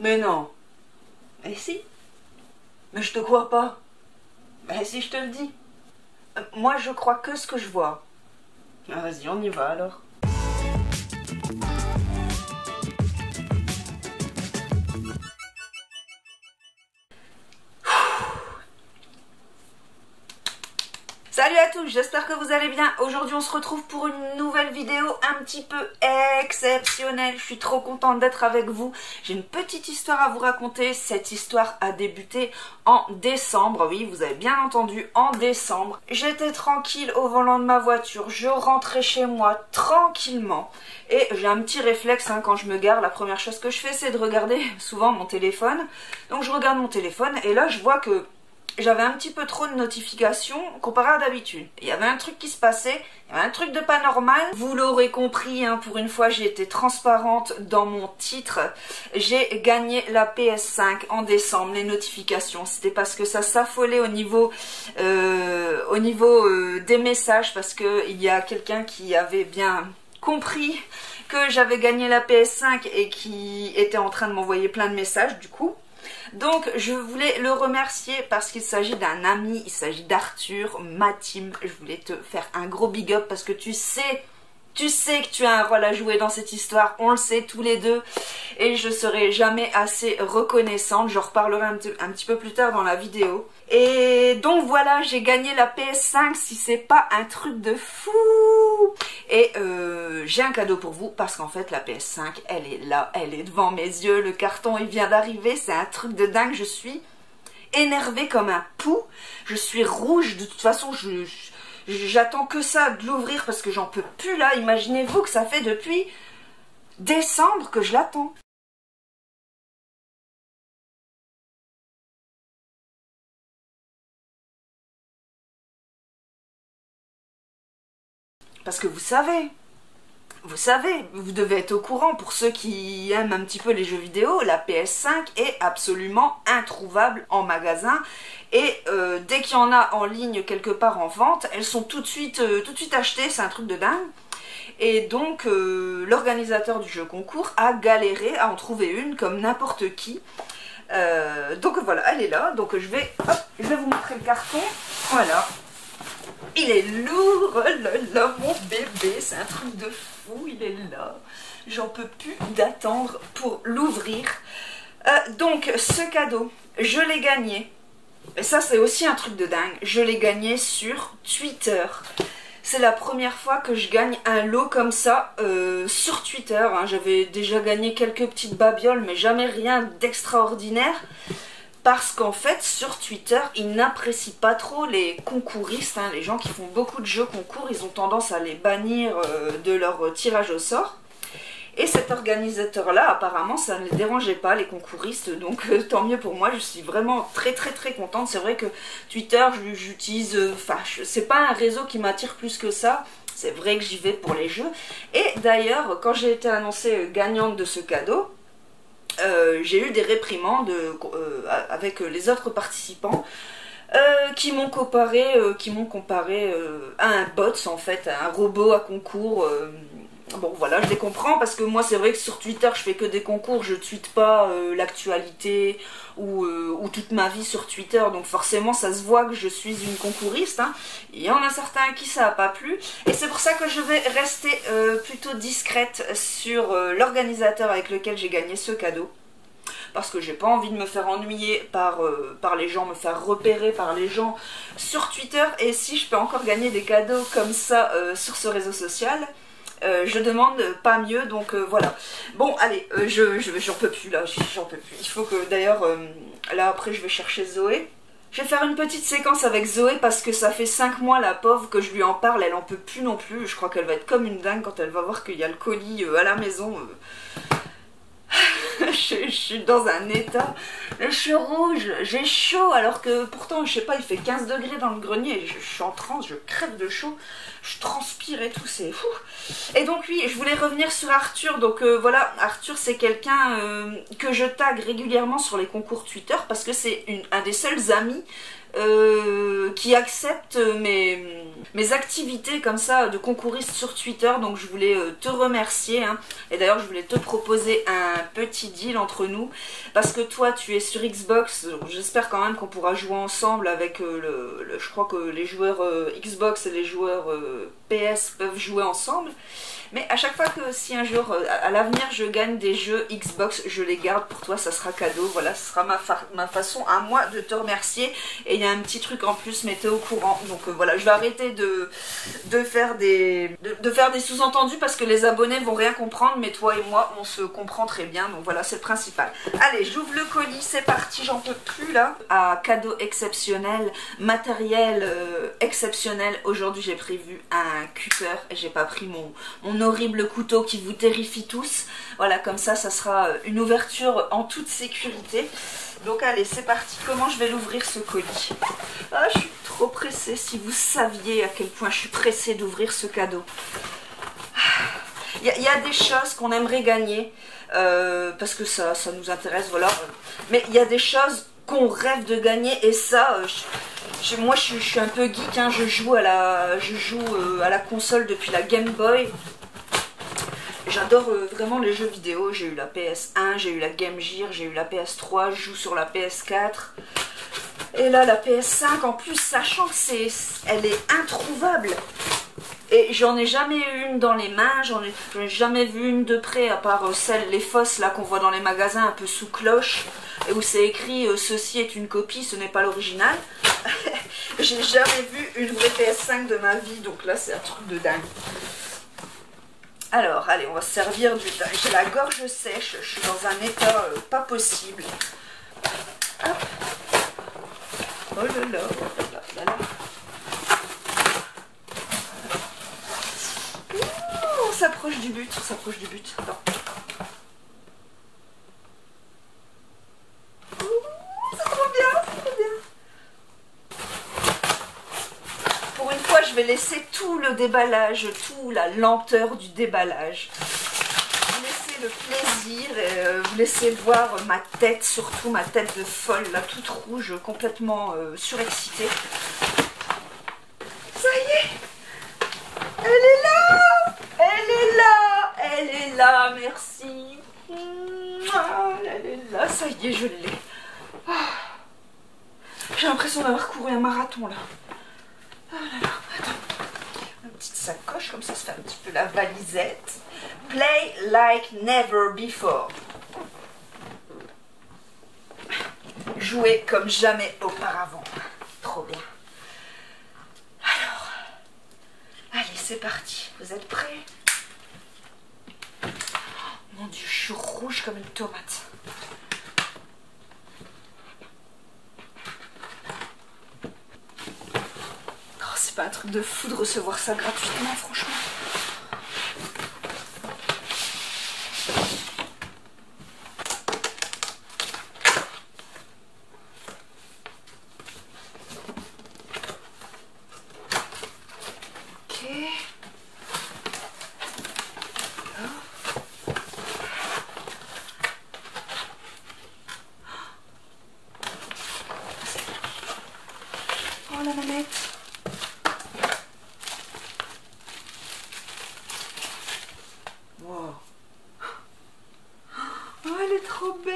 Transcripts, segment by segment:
Mais non. Mais si. Mais je te crois pas. Mais si, je te le dis. Moi, je crois que ce que je vois. Ah, vas-y, on y va alors. Salut à tous, j'espère que vous allez bien. Aujourd'hui on se retrouve pour une nouvelle vidéo un petit peu exceptionnelle. Je suis trop contente d'être avec vous. J'ai une petite histoire à vous raconter. Cette histoire a débuté en décembre. Oui, vous avez bien entendu, en décembre. J'étais tranquille au volant de ma voiture. Je rentrais chez moi tranquillement. Et j'ai un petit réflexe quand je me gare. La première chose que je fais, c'est de regarder souvent mon téléphone. Donc je regarde mon téléphone et là je vois que j'avais un petit peu trop de notifications comparé à d'habitude. Il y avait un truc qui se passait, il y avait un truc de pas normal. Vous l'aurez compris, pour une fois j'ai été transparente dans mon titre. J'ai gagné la PS5 en décembre, les notifications. C'était parce que ça s'affolait au niveau des messages, parce qu'il y a quelqu'un qui avait bien compris que j'avais gagné la PS5 et qui était en train de m'envoyer plein de messages du coup. Donc je voulais le remercier parce qu'il s'agit d'un ami, il s'agit d'Arthur, ma team. Je voulais te faire un gros big up parce que tu sais que tu as un rôle à jouer dans cette histoire, on le sait tous les deux. Et je serai jamais assez reconnaissante, j'en reparlerai un petit peu plus tard dans la vidéo. Et donc voilà, j'ai gagné la PS5, si c'est pas un truc de fou. Et j'ai un cadeau pour vous parce qu'en fait la PS5 elle est là, elle est devant mes yeux, le carton il vient d'arriver, c'est un truc de dingue, je suis énervée comme un pou, je suis rouge, de toute façon j'attends que ça de l'ouvrir parce que j'en peux plus là, imaginez-vous que ça fait depuis décembre que je l'attends. Parce que vous savez, vous devez être au courant, pour ceux qui aiment un petit peu les jeux vidéo, la PS5 est absolument introuvable en magasin. Et dès qu'il y en a en ligne quelque part en vente, elles sont tout de suite achetées, c'est un truc de dingue. Et donc l'organisateur du jeu concours a galéré à en trouver une comme n'importe qui. Donc voilà, elle est là, donc je vais vous montrer le carton, voilà. Il est lourd, oh là là, mon bébé, c'est un truc de fou, il est là. J'en peux plus d'attendre pour l'ouvrir. Donc, ce cadeau, je l'ai gagné. Et ça, c'est aussi un truc de dingue. Je l'ai gagné sur Twitter. C'est la première fois que je gagne un lot comme ça sur Twitter. J'avais déjà gagné quelques petites babioles, mais jamais rien d'extraordinaire. Parce qu'en fait, sur Twitter, ils n'apprécient pas trop les concouristes, les gens qui font beaucoup de jeux concours, ils ont tendance à les bannir de leur tirage au sort. Et cet organisateur-là, apparemment, ça ne les dérangeait pas, les concouristes, donc tant mieux pour moi, je suis vraiment très contente. C'est vrai que Twitter, j'utilise, c'est pas un réseau qui m'attire plus que ça, c'est vrai que j'y vais pour les jeux. Et d'ailleurs, quand j'ai été annoncée gagnante de ce cadeau, j'ai eu des réprimandes avec les autres participants qui m'ont comparé à un bot, en fait, à un robot à concours. Bon voilà, je les comprends parce que moi c'est vrai que sur Twitter je fais que des concours, je tweete pas l'actualité ou toute ma vie sur Twitter, donc forcément ça se voit que je suis une concouriste. Il y en a certains qui ça n'a pas plu et c'est pour ça que je vais rester plutôt discrète sur l'organisateur avec lequel j'ai gagné ce cadeau. Parce que j'ai pas envie de me faire ennuyer par les gens, me faire repérer par les gens sur Twitter. Et si je peux encore gagner des cadeaux comme ça sur ce réseau social, je demande pas mieux, donc voilà. Bon, allez, j'en peux plus là, j'en peux plus. Il faut que, d'ailleurs, là après je vais chercher Zoé. Je vais faire une petite séquence avec Zoé parce que ça fait 5 mois, la pauvre, que je lui en parle, elle en peut plus non plus. Je crois qu'elle va être comme une dingue quand elle va voir qu'il y a le colis à la maison. Je suis dans un état, je suis rouge, j'ai chaud alors que pourtant je sais pas, il fait 15 degrés dans le grenier, je suis en transe, je crève de chaud, je transpire et tout, c'est fou. Et donc oui, je voulais revenir sur Arthur, donc voilà, Arthur c'est quelqu'un que je tag régulièrement sur les concours Twitter parce que c'est un des seuls amis qui accepte mes activités comme ça de concouriste sur Twitter, donc je voulais te remercier, hein. Et d'ailleurs je voulais te proposer un petit deal entre nous, parce que toi tu es sur Xbox, j'espère quand même qu'on pourra jouer ensemble avec je crois que les joueurs Xbox et les joueurs PS peuvent jouer ensemble. Mais à chaque fois que si un jour, à l'avenir, je gagne des jeux Xbox, je les garde pour toi, ça sera cadeau. Voilà, ce sera ma façon à moi de te remercier. Et il y a un petit truc en plus, mais t'es au courant. Donc voilà, je vais arrêter de faire des sous-entendus parce que les abonnés vont rien comprendre. Mais toi et moi, on se comprend très bien. Donc voilà, c'est le principal. Allez, j'ouvre le colis, c'est parti, j'en peux plus là. À cadeau exceptionnel, matériel exceptionnel. Aujourd'hui, j'ai prévu un cutter et j'ai pas pris mon horrible couteau qui vous terrifie tous. Voilà, comme ça sera une ouverture en toute sécurité. Donc allez, c'est parti. Comment je vais l'ouvrir ce colis? Ah, je suis trop pressée. Si vous saviez à quel point je suis pressée d'ouvrir ce cadeau. Il y a des choses qu'on aimerait gagner parce que ça nous intéresse, voilà. Mais il y a des choses qu'on rêve de gagner et ça... moi je suis un peu geek, hein. Je joue à la console depuis la Game Boy. J'adore vraiment les jeux vidéo. J'ai eu la PS1, j'ai eu la Game Gear, j'ai eu la PS3, je joue sur la PS4. Et là la PS5 en plus, sachant que elle est introuvable. Et j'en ai jamais eu une dans les mains, j'en ai jamais vu une de près, à part les fausses là qu'on voit dans les magasins un peu sous cloche, et où c'est écrit ceci est une copie, ce n'est pas l'original. J'ai jamais vu une vraie PS5 de ma vie, donc là c'est un truc de dingue. Alors, allez, on va se servir du... J'ai la gorge sèche, je suis dans un état pas possible. Hop. Oh là là, oh là là. Ouh, on s'approche du but, on s'approche du but. Attends. Ouh, c'est trop bien, c'est trop bien. Pour une fois, je vais laisser tout le déballage, toute la lenteur du déballage. Vous laissez le plaisir et vous laissez voir ma tête, surtout ma tête de folle, là, toute rouge, complètement surexcitée. Ça y est, elle est là, elle est là, elle est là, merci. Elle est là, ça y est, je l'ai. J'ai l'impression d'avoir couru un marathon là. Oh là là, attends. Une petite sacoche, comme ça se fait un petit peu la valisette. Play like never before. Jouer comme jamais auparavant. Trop bien. Alors, allez, c'est parti. Vous êtes prêts? Oh, mon Dieu, je suis rouge comme une tomate. C'est pas un truc de fou de recevoir ça gratuitement, franchement. Ok. Oh la manette. Wow. Oh, elle est trop belle.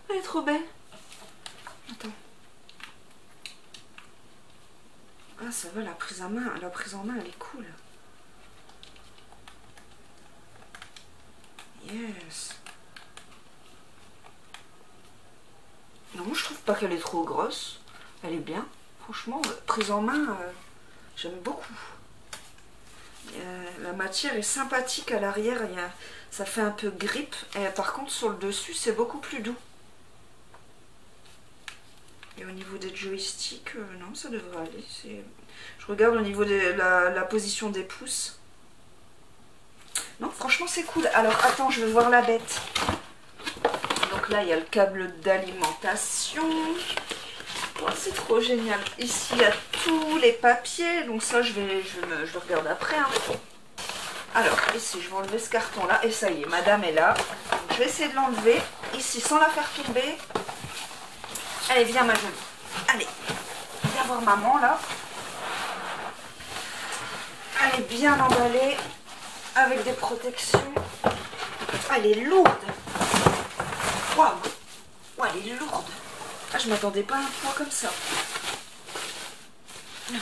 Elle est trop belle. Attends. Ah, ça va, la prise en main, elle est cool. Yes. Non, je trouve pas qu'elle est trop grosse. Elle est bien. Franchement, prise en main, j'aime beaucoup. La matière est sympathique à l'arrière, ça fait un peu grippe. Et par contre, sur le dessus, c'est beaucoup plus doux. Et au niveau des joysticks, non, ça devrait aller. Je regarde au niveau de la position des pouces. Non, franchement, c'est cool. Alors, attends, je vais voir la bête. Donc là, il y a le câble d'alimentation. Oh, c'est trop génial. Ici, il y a tous les papiers. Donc ça, je le regarde après. Hein. Alors, ici, je vais enlever ce carton-là. Et ça y est, madame est là. Donc, je vais essayer de l'enlever. Ici, sans la faire tomber. Allez, viens ma jolie. Allez, viens voir maman là. Elle est bien emballée avec des protections. Elle est lourde. Waouh. Oh, elle est lourde. Ah, je m'attendais pas à un poids comme ça. Attends.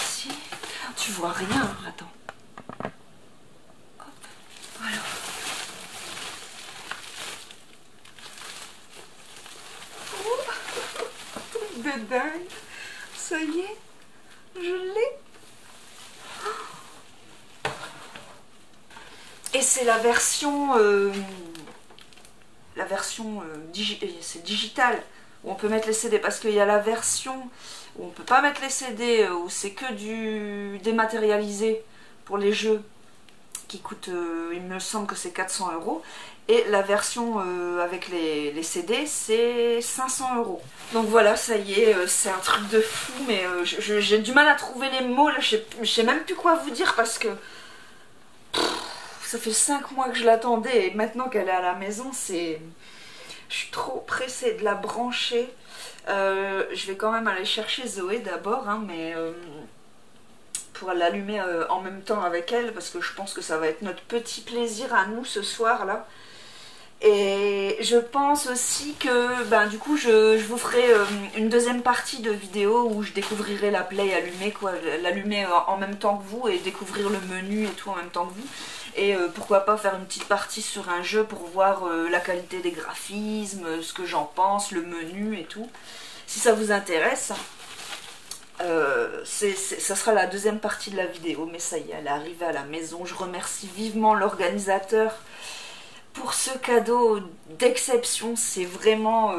Si. Tu vois rien, hein. Attends. Hop. Voilà. Oh. De dingue. Ça y est. Je l'ai. Et c'est la version c'est digital où on peut mettre les CD, parce qu'il y a la version où on peut pas mettre les CD, où c'est que du dématérialisé pour les jeux qui coûte, il me semble que c'est 400 €, et la version avec les CD c'est 500 €. Donc voilà, ça y est, c'est un truc de fou, mais j'ai du mal à trouver les mots là, je sais même plus quoi vous dire, parce que ça fait 5 mois que je l'attendais, et maintenant qu'elle est à la maison, je suis trop pressée de la brancher. Je vais quand même aller chercher Zoé d'abord, hein, mais pour l'allumer en même temps avec elle, parce que je pense que ça va être notre petit plaisir à nous ce soir là. Et je pense aussi que ben, du coup je vous ferai une deuxième partie de vidéo où je découvrirai la Play allumée, quoi, l'allumer en même temps que vous et découvrir le menu et tout en même temps que vous. Et pourquoi pas faire une petite partie sur un jeu pour voir la qualité des graphismes, ce que j'en pense, le menu et tout. Si ça vous intéresse, ça sera la deuxième partie de la vidéo. Mais ça y est, elle est arrivée à la maison. Je remercie vivement l'organisateur pour ce cadeau d'exception. C'est vraiment...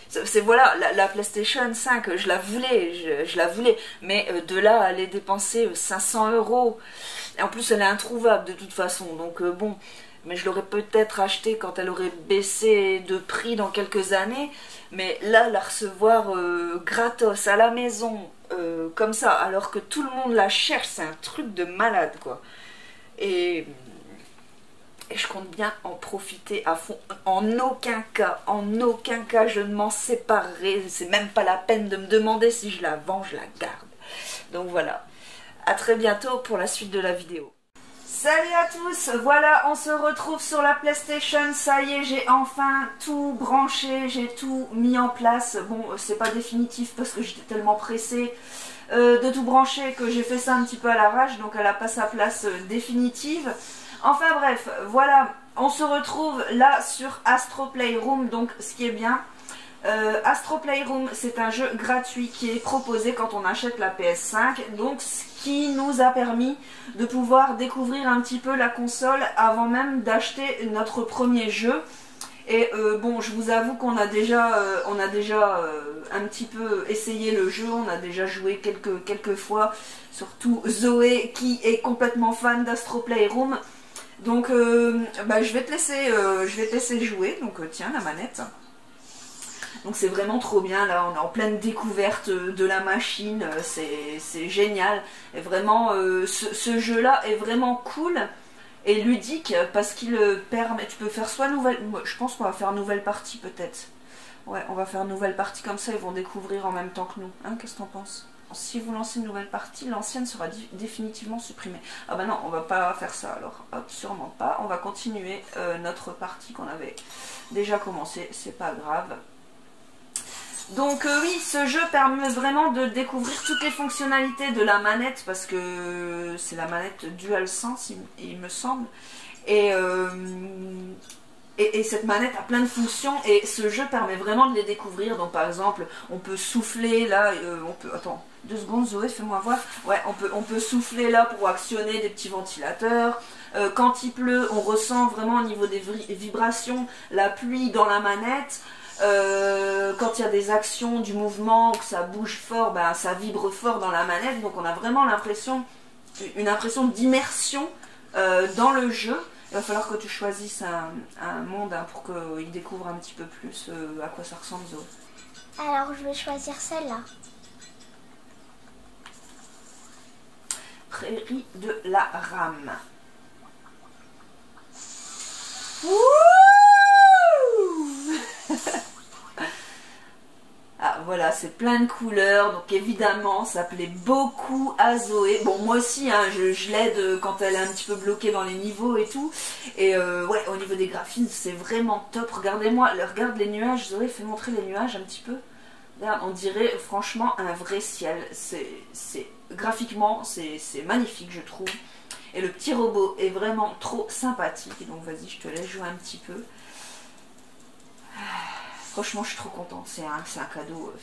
c'est voilà, la PlayStation 5, je la voulais, je la voulais. Mais de là à aller dépenser 500 €... Et en plus, elle est introuvable de toute façon, donc bon, mais je l'aurais peut-être acheté quand elle aurait baissé de prix dans quelques années, mais là, la recevoir gratos à la maison, comme ça, alors que tout le monde la cherche, c'est un truc de malade, quoi. Et je compte bien en profiter à fond. En aucun cas, je ne m'en séparerai. C'est même pas la peine de me demander si je la vends, je la garde. Donc voilà. A très bientôt pour la suite de la vidéo. Salut à tous, voilà, on se retrouve sur la PlayStation. Ça y est, j'ai enfin tout branché, j'ai tout mis en place. Bon, c'est pas définitif parce que j'étais tellement pressée de tout brancher que j'ai fait ça un petit peu à l'arrache, donc elle n'a pas sa place définitive. Enfin bref, voilà, on se retrouve là sur Astro Playroom. Donc ce qui est bien, Astro Playroom, c'est un jeu gratuit qui est proposé quand on achète la PS5, donc ce qui nous a permis de pouvoir découvrir un petit peu la console avant même d'acheter notre premier jeu. Et bon, je vous avoue qu'on a déjà, un petit peu essayé le jeu, on a déjà joué quelques fois, surtout Zoé qui est complètement fan d'Astro Playroom. Donc bah, je vais te laisser jouer, donc tiens la manette. Donc c'est vraiment trop bien, là on est en pleine découverte de la machine, c'est génial. Et vraiment ce jeu là est vraiment cool et ludique parce qu'il permet, tu peux faire soit nouvelle, je pense qu'on va faire nouvelle partie peut-être. Ouais, on va faire nouvelle partie, comme ça ils vont découvrir en même temps que nous. Hein, qu'est-ce que t'en penses? Si vous lancez une nouvelle partie, l'ancienne sera définitivement supprimée. Ah bah non, on va pas faire ça alors. Hop, sûrement pas. On va continuer notre partie qu'on avait déjà commencé, c'est pas grave. Donc oui, ce jeu permet vraiment de découvrir toutes les fonctionnalités de la manette, parce que c'est la manette DualSense, il me semble. Et cette manette a plein de fonctions et ce jeu permet vraiment de les découvrir. Donc par exemple, on peut souffler là, on peut... Attends, 2 secondes Zoé, fais-moi voir. Ouais, on peut souffler là pour actionner des petits ventilateurs. Quand il pleut, on ressent vraiment au niveau des vibrations la pluie dans la manette. Quand il y a des actions, du mouvement, que ça bouge fort, ben, ça vibre fort dans la manette. Donc on a vraiment une impression d'immersion dans le jeu. Il va falloir que tu choisisses un monde hein, pour qu'il découvre un petit peu plus à quoi ça ressemble, Zoé. Alors je vais choisir celle-là. Prairie de la Rame. Wouh Voilà, c'est plein de couleurs, donc évidemment ça plaît beaucoup à Zoé. Bon, moi aussi, hein, je l'aide quand elle est un petit peu bloquée dans les niveaux et tout. Et ouais, au niveau des graphismes, c'est vraiment top. Regardez-moi, regarde les nuages. Zoé, fais montrer les nuages un petit peu. Là, on dirait franchement un vrai ciel. Graphiquement, c'est magnifique, je trouve. Et le petit robot est vraiment trop sympathique. Donc vas-y, je te laisse jouer un petit peu. Franchement, je suis trop contente. C'est un cadeau.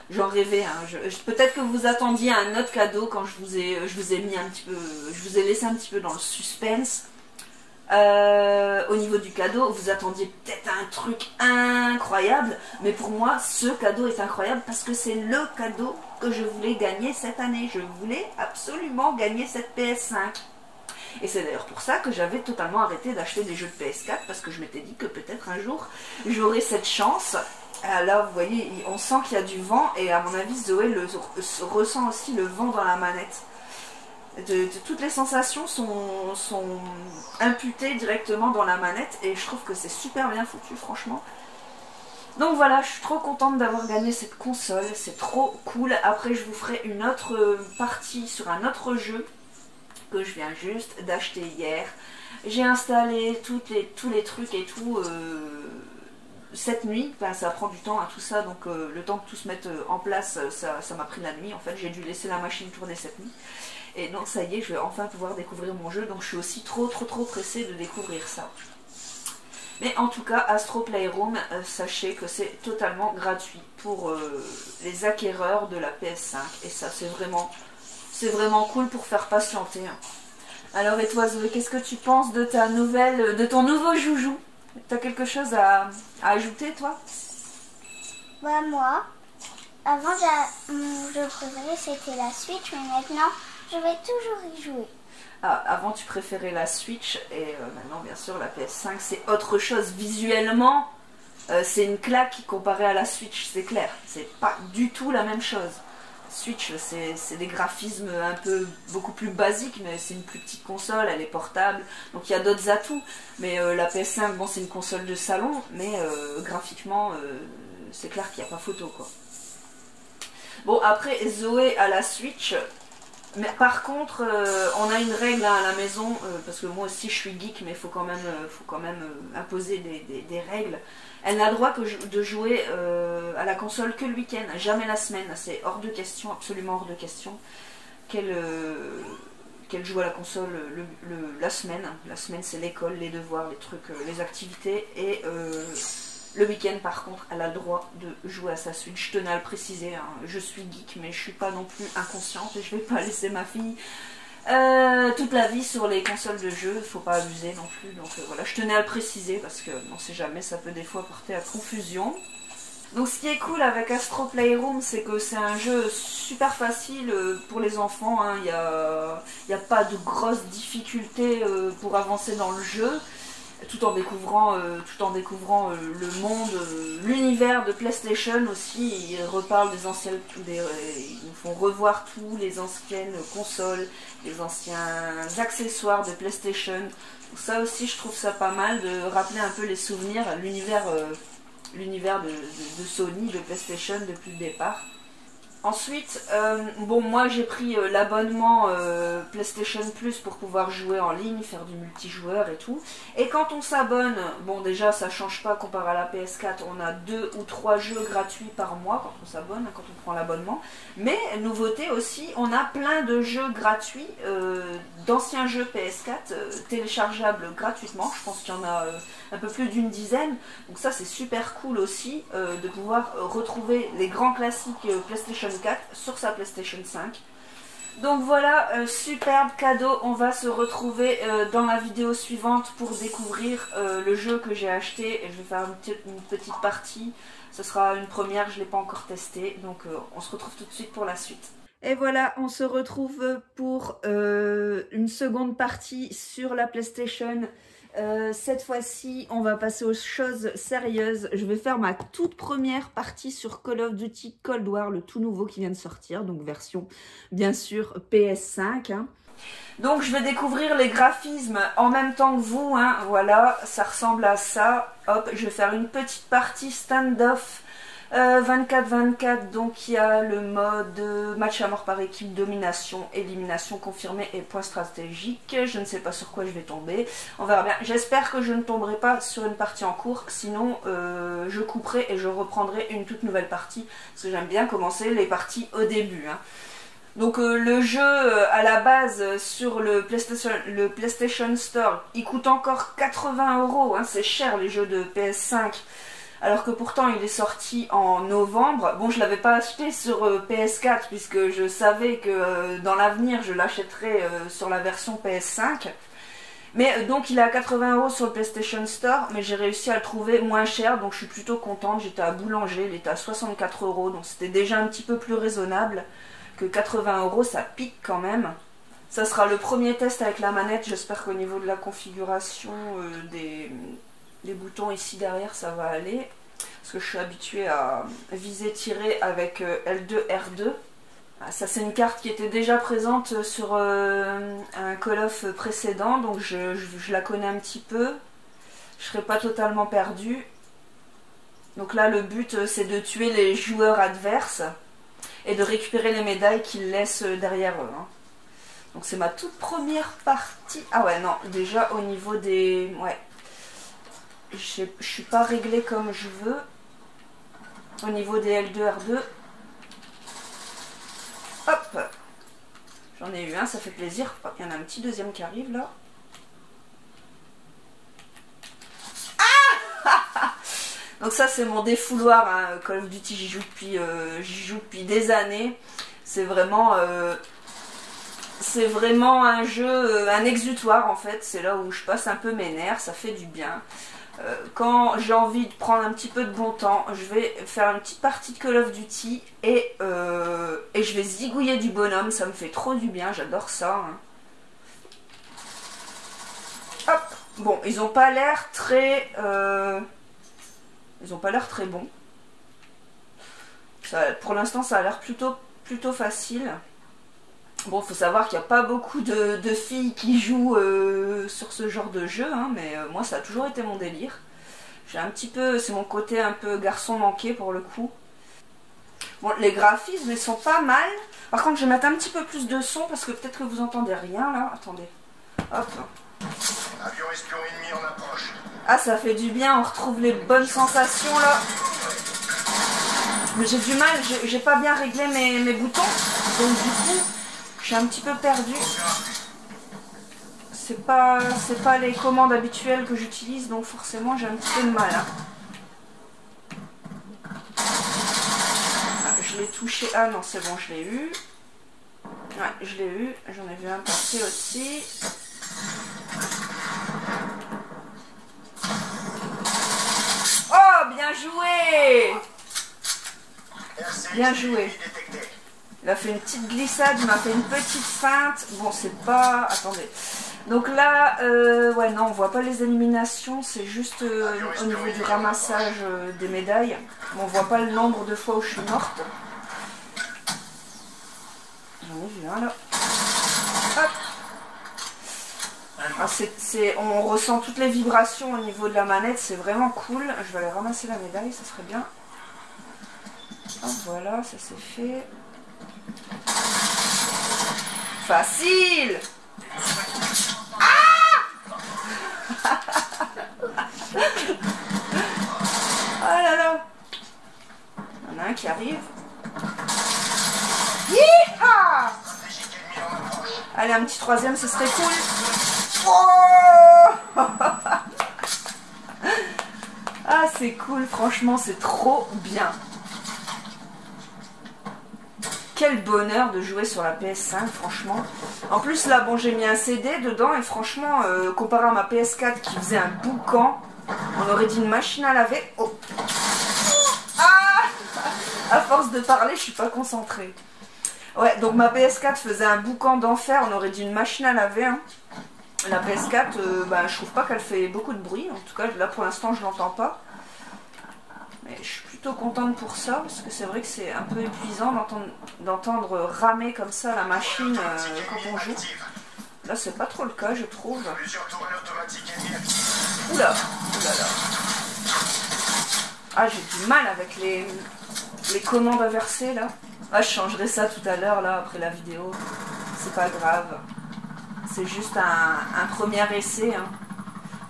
J'en rêvais. Hein. Peut-être que vous attendiez un autre cadeau quand je vous ai mis un petit peu. Je vous ai laissé un petit peu dans le suspense. Au niveau du cadeau, vous attendiez peut-être un truc incroyable. Mais pour moi, ce cadeau est incroyable parce que c'est le cadeau que je voulais gagner cette année. Je voulais absolument gagner cette PS5. Et c'est d'ailleurs pour ça que j'avais totalement arrêté d'acheter des jeux de PS4 parce que je m'étais dit que peut-être un jour j'aurais cette chance. Là vous voyez, on sent qu'il y a du vent et à mon avis Zoé ressent aussi le vent dans la manette. Toutes les sensations sont imputées directement dans la manette et je trouve que c'est super bien foutu franchement. Donc voilà, je suis trop contente d'avoir gagné cette console, c'est trop cool. Après je vous ferai une autre partie sur un autre jeu que je viens juste d'acheter hier. J'ai installé tous les trucs et tout cette nuit. Enfin, ça prend du temps à tout ça, donc le temps que tout se mette en place, ça m'a pris la nuit. En fait, j'ai dû laisser la machine tourner cette nuit. Et donc ça y est, je vais enfin pouvoir découvrir mon jeu. Donc je suis aussi trop pressée de découvrir ça. Mais en tout cas, Astro Playroom, sachez que c'est totalement gratuit pour les acquéreurs de la PS5. Et ça, c'est vraiment cool pour faire patienter. Alors et toi Zoé, qu'est-ce que tu penses de ton nouveau joujou? T'as quelque chose à ajouter toi? Bah moi, avant mon jeu préféré c'était la Switch, mais maintenant je vais toujours y jouer. Ah, avant tu préférais la Switch et maintenant bien sûr la PS5 c'est autre chose visuellement. C'est une claque comparée à la Switch, c'est clair. C'est pas du tout la même chose. Switch, c'est des graphismes beaucoup plus basiques, mais c'est une plus petite console, elle est portable, donc il y a d'autres atouts. Mais la PS5, bon, c'est une console de salon, mais graphiquement, c'est clair qu'il n'y a pas photo, quoi. Bon, après, Zoé à la Switch, mais par contre, on a une règle à la maison, parce que moi aussi je suis geek, mais il faut quand même imposer des règles. Elle n'a le droit de jouer à la console que le week-end, jamais la semaine. C'est hors de question, absolument hors de question qu'elle joue à la console la semaine. La semaine c'est l'école, les devoirs, les trucs, les activités. Et le week-end par contre, elle a le droit de jouer à sa Switch. Je tenais à le préciser, hein. Je suis geek mais je suis pas non plus inconsciente et je vais pas laisser ma fille toute la vie sur les consoles de jeux, faut pas abuser non plus, donc voilà, je tenais à le préciser parce que on sait jamais, ça peut des fois porter à confusion. Donc ce qui est cool avec Astro Playroom, c'est que c'est un jeu super facile pour les enfants, hein. Il y a pas de grosses difficultés pour avancer dans le jeu, tout en découvrant le monde, l'univers de PlayStation aussi. Ils reparlent ils nous font revoir tous les anciennes consoles, les anciens accessoires de PlayStation. Donc ça aussi, je trouve ça pas mal de rappeler un peu les souvenirs, l'univers de Sony, de PlayStation depuis le départ. Ensuite, bon, moi j'ai pris l'abonnement PlayStation Plus pour pouvoir jouer en ligne, faire du multijoueur et tout. Et quand on s'abonne, bon déjà ça change pas comparé à la PS4, on a 2 ou 3 jeux gratuits par mois quand on s'abonne, quand on prend l'abonnement. Mais nouveauté aussi, on a plein de jeux gratuits, d'anciens jeux PS4 téléchargeables gratuitement. Je pense qu'il y en a un peu plus d'une dizaine. Donc ça c'est super cool aussi de pouvoir retrouver les grands classiques PlayStation 4 sur sa PlayStation 5. Donc voilà, superbe cadeau. On va se retrouver dans la vidéo suivante pour découvrir le jeu que j'ai acheté. Et je vais faire une petite partie. Ce sera une première, je ne l'ai pas encore testé. Donc on se retrouve tout de suite pour la suite. Et voilà, on se retrouve pour une seconde partie sur la PlayStation. Cette fois-ci, on va passer aux choses sérieuses. Je vais faire ma toute première partie sur Call of Duty Cold War, le tout nouveau qui vient de sortir, donc version bien sûr PS5. Hein. Donc je vais découvrir les graphismes en même temps que vous. Hein. Voilà, ça ressemble à ça. Hop, je vais faire une petite partie stand-off 24-24, donc il y a le mode match à mort par équipe, domination, élimination confirmée et points stratégiques. Je ne sais pas sur quoi je vais tomber, on verra bien. J'espère que je ne tomberai pas sur une partie en cours, sinon je couperai et je reprendrai une toute nouvelle partie, parce que j'aime bien commencer les parties au début. Hein. Donc le jeu à la base sur le PlayStation Store, il coûte encore 80 €, hein, c'est cher les jeux de PS5. Alors que pourtant il est sorti en novembre. Bon, je l'avais pas acheté sur PS4 puisque je savais que dans l'avenir je l'achèterais sur la version PS5. Mais donc il est à 80 € sur le PlayStation Store, mais j'ai réussi à le trouver moins cher, donc je suis plutôt contente. J'étais à Boulanger, il était à 64 €, donc c'était déjà un petit peu plus raisonnable que 80 €, ça pique quand même. Ça sera le premier test avec la manette, j'espère qu'au niveau de la configuration des boutons ici derrière ça va aller, parce que je suis habituée à viser tirer avec L2 R2. Ça c'est une carte qui était déjà présente sur un Call of précédent, donc je la connais un petit peu, je serai pas totalement perdue. Donc là le but c'est de tuer les joueurs adverses et de récupérer les médailles qu'ils laissent derrière eux. Hein. Donc c'est ma toute première partie. Ah ouais non, déjà au niveau des... Ouais. Je suis pas réglée comme je veux. Au niveau des L2, R2. Hop. J'en ai eu un, ça fait plaisir. Oh, il y en a un petit deuxième qui arrive là. Ah donc ça c'est mon défouloir. Hein. Call of Duty, j'y joue depuis des années. C'est vraiment un jeu, un exutoire en fait. C'est là où je passe un peu mes nerfs, ça fait du bien. Quand j'ai envie de prendre un petit peu de bon temps, je vais faire une petite partie de Call of Duty et je vais zigouiller du bonhomme, ça me fait trop du bien, j'adore ça. Hein. Hop. Bon, ils ont pas l'air très... Ils ont pas l'air très bons. Pour l'instant, ça a l'air plutôt facile. Bon, faut savoir qu'il n'y a pas beaucoup de filles qui jouent sur ce genre de jeu, hein, mais moi ça a toujours été mon délire. J'ai un petit peu, c'est mon côté un peu garçon manqué pour le coup. Bon, les graphismes ils sont pas mal. Par contre, je vais mettre un petit peu plus de son parce que peut-être que vous entendez rien là. Attendez. Hop. Avion espion ennemi en approche. Ah, ça fait du bien, on retrouve les bonnes sensations là. Mais j'ai du mal, j'ai pas bien réglé mes boutons, donc du coup. Je suis un petit peu perdue. C'est pas les commandes habituelles que j'utilise, donc forcément j'ai un petit peu de mal. Hein. Ah, je l'ai touché. Ah non, c'est bon, je l'ai eu. Ouais, je l'ai eu. J'en ai vu un passer aussi. Oh, bien joué! Bien joué. Il a fait une petite glissade, il m'a fait une petite feinte. Bon, c'est pas... Attendez. Donc là, ouais, non, on voit pas les éliminations. C'est juste au niveau du ramassage des médailles. On voit pas le nombre de fois où je suis morte. J'en ai vu un là. Hop. Ah, on ressent toutes les vibrations au niveau de la manette. C'est vraiment cool. Je vais aller ramasser la médaille, ça serait bien. Hop, voilà, ça c'est fait. Facile. Ah. Oh là là. Il y en a un qui arrive. Yeeha. Allez, un petit troisième, ce serait cool. Oh. Ah, c'est cool, franchement, c'est trop bien. Quel bonheur de jouer sur la PS5, franchement. En plus, là, bon, j'ai mis un CD dedans et franchement, comparé à ma PS4 qui faisait un boucan, on aurait dit une machine à laver. Oh. Ah. À force de parler, je suis pas concentrée. Ouais, donc ma PS4 faisait un boucan d'enfer, on aurait dit une machine à laver. Hein. La PS4, bah, je trouve pas qu'elle fait beaucoup de bruit. En tout cas, là, pour l'instant, je l'entends pas. Mais je suis plutôt contente pour ça, parce que c'est vrai que c'est un peu épuisant d'entendre ramer comme ça la machine quand on joue. Là, c'est pas trop le cas, je trouve. Oula, oula là. Ah, j'ai du mal avec les commandes inversées là. Ah, je changerai ça tout à l'heure là après la vidéo. C'est pas grave. C'est juste un premier essai. Hein.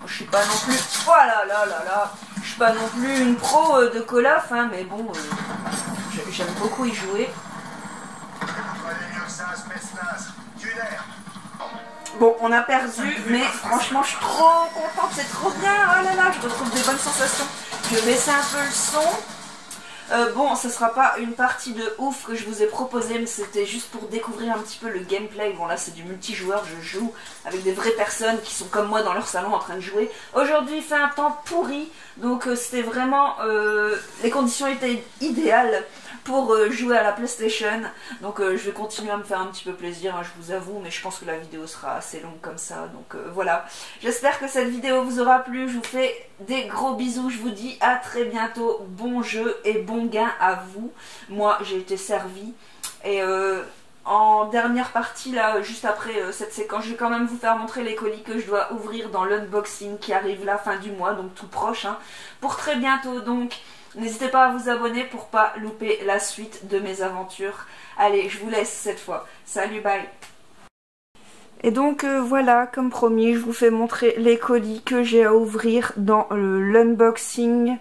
Je suis pas non plus. Oh là là là là. Je suis pas non plus une pro de Call of, hein, mais bon, j'aime beaucoup y jouer. Bon, on a perdu, mais franchement, je suis trop contente, c'est trop bien. Oh là là, je retrouve des bonnes sensations. Je vais baisser un peu le son. Bon, ce sera pas une partie de ouf que je vous ai proposé, mais c'était juste pour découvrir un petit peu le gameplay. Bon là c'est du multijoueur, je joue avec des vraies personnes qui sont comme moi dans leur salon en train de jouer. Aujourd'hui il fait un temps pourri, donc c'était vraiment... les conditions étaient idéales pour jouer à la PlayStation. Donc je vais continuer à me faire un petit peu plaisir, hein, je vous avoue, mais je pense que la vidéo sera assez longue comme ça. Donc voilà, j'espère que cette vidéo vous aura plu, je vous fais des gros bisous, je vous dis à très bientôt, bon jeu et bon gain à vous. Moi j'ai été servie et en dernière partie là, juste après cette séquence, je vais quand même vous faire montrer les colis que je dois ouvrir dans l'unboxing qui arrive la fin du mois, donc tout proche, hein, pour très bientôt. Donc n'hésitez pas à vous abonner pour pas louper la suite de mes aventures. Allez, je vous laisse cette fois, salut, bye. Et donc voilà, comme promis, je vous fais montrer les colis que j'ai à ouvrir dans l'unboxing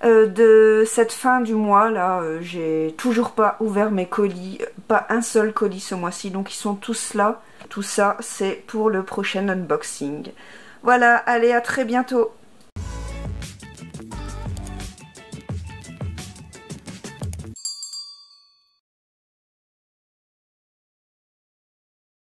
de cette fin du mois. Là, j'ai toujours pas ouvert mes colis, pas un seul colis ce mois-ci, donc ils sont tous là. Tout ça, c'est pour le prochain unboxing. Voilà, allez, à très bientôt.